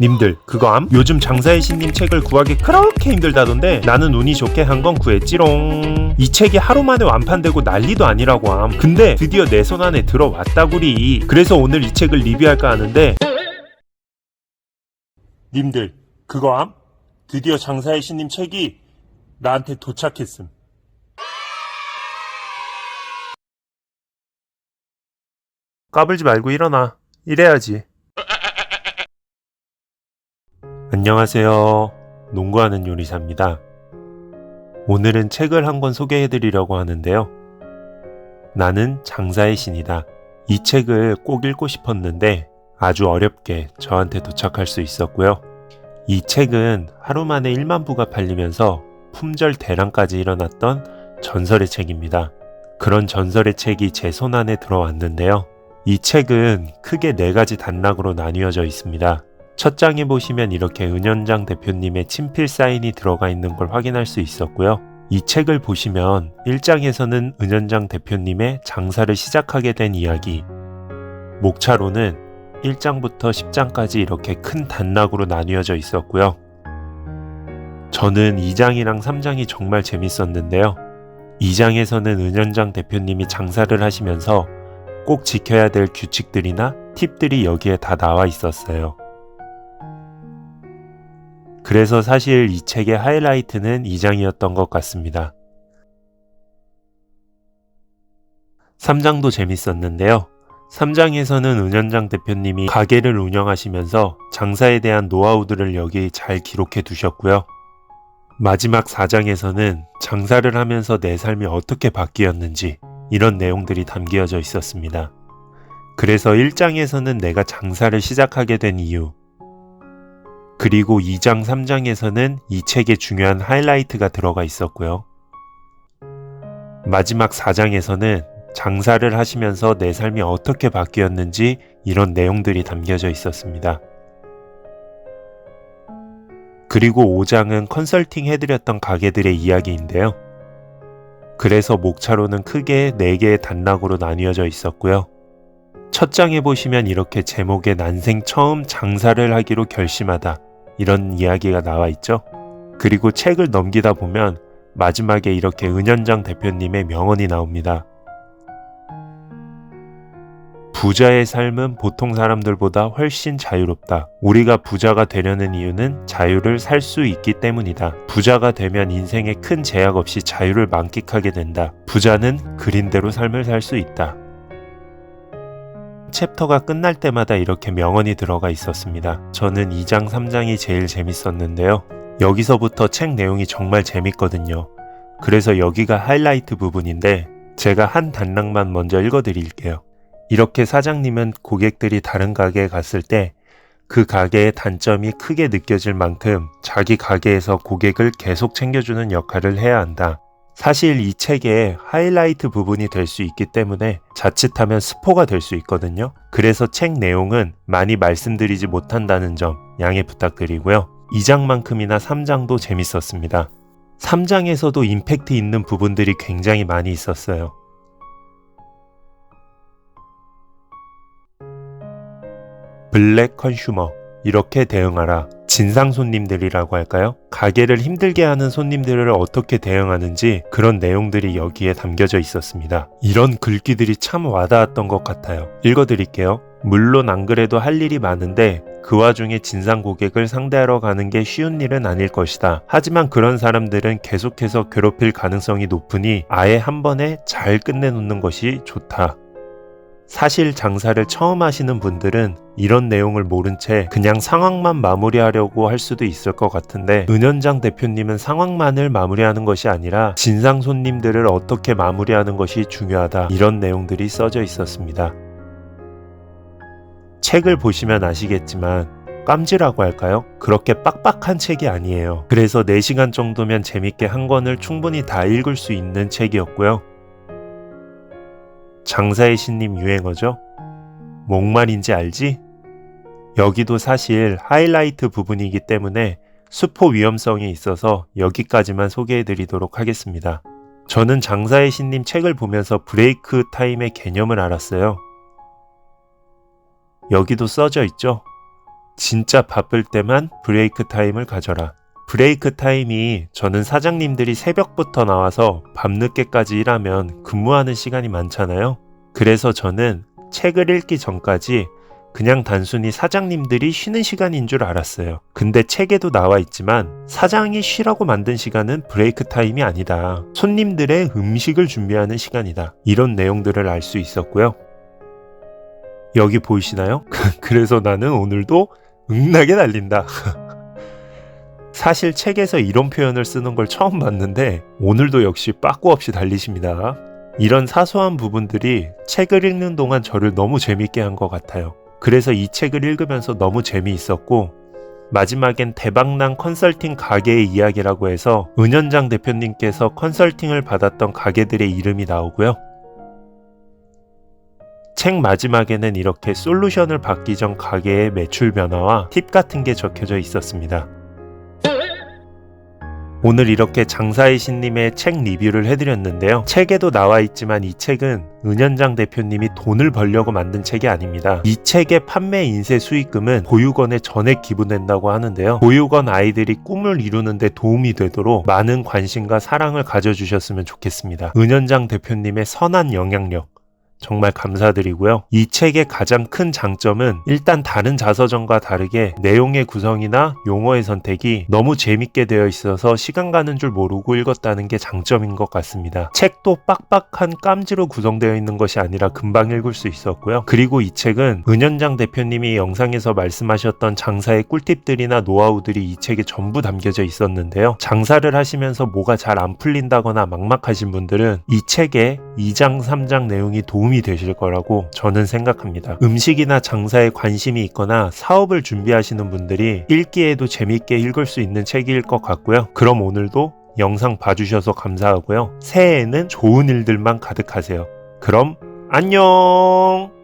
님들 그거 암? 요즘 장사의 신님 책을 구하기 그렇게 힘들다던데 나는 운이 좋게 한 권 구했지롱. 이 책이 하루 만에 완판되고 난리도 아니라고 암. 근데 드디어 내 손 안에 들어왔다구리. 그래서 오늘 이 책을 리뷰할까 하는데 님들 그거 암? 드디어 장사의 신님 책이 나한테 도착했음. 까불지 말고 일어나. 이래야지. 안녕하세요. 농구하는 요리사입니다. 오늘은 책을 한 권 소개해드리려고 하는데요. 나는 장사의 신이다. 이 책을 꼭 읽고 싶었는데 아주 어렵게 저한테 도착할 수 있었고요. 이 책은 하루 만에 1만 부가 팔리면서 품절 대란까지 일어났던 전설의 책입니다. 그런 전설의 책이 제 손 안에 들어왔는데요. 이 책은 크게 4가지 단락으로 나뉘어져 있습니다. 첫 장에 보시면 이렇게 은현장 대표님의 친필 사인이 들어가 있는 걸 확인할 수 있었고요. 이 책을 보시면 1장에서는 은현장 대표님의 장사를 시작하게 된 이야기, 목차로는 1장부터 10장까지 이렇게 큰 단락으로 나뉘어져 있었고요. 저는 2장이랑 3장이 정말 재밌었는데요. 2장에서는 은현장 대표님이 장사를 하시면서 꼭 지켜야 될 규칙들이나 팁들이 여기에 다 나와 있었어요. 그래서 사실 이 책의 하이라이트는 2장이었던 것 같습니다. 3장도 재밌었는데요. 3장에서는 은현장 대표님이 가게를 운영하시면서 장사에 대한 노하우들을 여기 잘 기록해 두셨고요. 마지막 4장에서는 장사를 하면서 내 삶이 어떻게 바뀌었는지 이런 내용들이 담겨져 있었습니다. 그래서 1장에서는 내가 장사를 시작하게 된 이유, 그리고 2장, 3장에서는 이 책의 중요한 하이라이트가 들어가 있었고요. 마지막 4장에서는 장사를 하시면서 내 삶이 어떻게 바뀌었는지 이런 내용들이 담겨져 있었습니다. 그리고 5장은 컨설팅 해드렸던 가게들의 이야기인데요. 그래서 목차로는 크게 4개의 단락으로 나뉘어져 있었고요. 첫 장에 보시면 이렇게 제목에 난생 처음 장사를 하기로 결심하다 이런 이야기가 나와 있죠. 그리고 책을 넘기다 보면 마지막에 이렇게 은현장 대표님의 명언이 나옵니다. 부자의 삶은 보통 사람들보다 훨씬 자유롭다. 우리가 부자가 되려는 이유는 자유를 살 수 있기 때문이다. 부자가 되면 인생에 큰 제약 없이 자유를 만끽하게 된다. 부자는 그린 대로 삶을 살 수 있다. 챕터가 끝날 때마다 이렇게 명언이 들어가 있었습니다. 저는 2장, 3장이 제일 재밌었는데요. 여기서부터 책 내용이 정말 재밌거든요. 그래서 여기가 하이라이트 부분인데 제가 한 단락만 먼저 읽어드릴게요. 이렇게 사장님은 고객들이 다른 가게에 갔을 때 그 가게의 단점이 크게 느껴질 만큼 자기 가게에서 고객을 계속 챙겨주는 역할을 해야 한다. 사실 이 책의 하이라이트 부분이 될 수 있기 때문에 자칫하면 스포가 될 수 있거든요. 그래서 책 내용은 많이 말씀드리지 못한다는 점 양해 부탁드리고요. 2장만큼이나 3장도 재밌었습니다. 3장에서도 임팩트 있는 부분들이 굉장히 많이 있었어요. 블랙 컨슈머, 이렇게 대응하라. 진상 손님들이라고 할까요? 가게를 힘들게 하는 손님들을 어떻게 대응하는지 그런 내용들이 여기에 담겨져 있었습니다. 이런 글귀들이 참 와닿았던 것 같아요. 읽어드릴게요. 물론 안 그래도 할 일이 많은데 그 와중에 진상 고객을 상대하러 가는 게 쉬운 일은 아닐 것이다. 하지만 그런 사람들은 계속해서 괴롭힐 가능성이 높으니 아예 한 번에 잘 끝내놓는 것이 좋다. 사실 장사를 처음 하시는 분들은 이런 내용을 모른 채 그냥 상황만 마무리하려고 할 수도 있을 것 같은데 은현장 대표님은 상황만을 마무리하는 것이 아니라 진상 손님들을 어떻게 마무리하는 것이 중요하다. 이런 내용들이 써져 있었습니다. 책을 보시면 아시겠지만 깜지라고 할까요? 그렇게 빡빡한 책이 아니에요. 그래서 4시간 정도면 재밌게 한 권을 충분히 다 읽을 수 있는 책이었고요. 장사의 신님 유행어죠? 목말인지 알지? 여기도 사실 하이라이트 부분이기 때문에 스포 위험성이 있어서 여기까지만 소개해드리도록 하겠습니다. 저는 장사의 신님 책을 보면서 브레이크 타임의 개념을 알았어요. 여기도 써져 있죠? 진짜 바쁠 때만 브레이크 타임을 가져라. 브레이크 타임이 저는 사장님들이 새벽부터 나와서 밤늦게까지 일하면 근무하는 시간이 많잖아요. 그래서 저는 책을 읽기 전까지 그냥 단순히 사장님들이 쉬는 시간인 줄 알았어요. 근데 책에도 나와 있지만 사장이 쉬라고 만든 시간은 브레이크 타임이 아니다. 손님들의 음식을 준비하는 시간이다. 이런 내용들을 알 수 있었고요. 여기 보이시나요? 그래서 나는 오늘도 응나게 달린다. 사실 책에서 이런 표현을 쓰는 걸 처음 봤는데 오늘도 역시 빠꾸 없이 달리십니다. 이런 사소한 부분들이 책을 읽는 동안 저를 너무 재밌게 한 것 같아요. 그래서 이 책을 읽으면서 너무 재미있었고 마지막엔 대박난 컨설팅 가게의 이야기라고 해서 은현장 대표님께서 컨설팅을 받았던 가게들의 이름이 나오고요. 책 마지막에는 이렇게 솔루션을 받기 전 가게의 매출 변화와 팁 같은 게 적혀져 있었습니다. 오늘 이렇게 장사의 신님의 책 리뷰를 해드렸는데요. 책에도 나와 있지만 이 책은 은현장 대표님이 돈을 벌려고 만든 책이 아닙니다. 이 책의 판매 인쇄 수익금은 보육원에 전액 기부된다고 하는데요. 보육원 아이들이 꿈을 이루는데 도움이 되도록 많은 관심과 사랑을 가져주셨으면 좋겠습니다. 은현장 대표님의 선한 영향력 정말 감사드리고요. 이 책의 가장 큰 장점은 일단 다른 자서전과 다르게 내용의 구성이나 용어의 선택이 너무 재밌게 되어 있어서 시간 가는 줄 모르고 읽었다는 게 장점인 것 같습니다. 책도 빡빡한 깜지로 구성되어 있는 것이 아니라 금방 읽을 수 있었고요. 그리고 이 책은 은현장 대표님이 영상에서 말씀하셨던 장사의 꿀팁들이나 노하우들이 이 책에 전부 담겨져 있었는데요. 장사를 하시면서 뭐가 잘 안 풀린다거나 막막하신 분들은 이 책의 2장, 3장 내용이 도움이 되실 거라고 저는 생각합니다. 음식이나 장사에 관심이 있거나 사업을 준비하시는 분들이 읽기에도 재밌게 읽을 수 있는 책일 것 같고요. 그럼 오늘도 영상 봐주셔서 감사하고요. 새해에는 좋은 일들만 가득하세요. 그럼 안녕!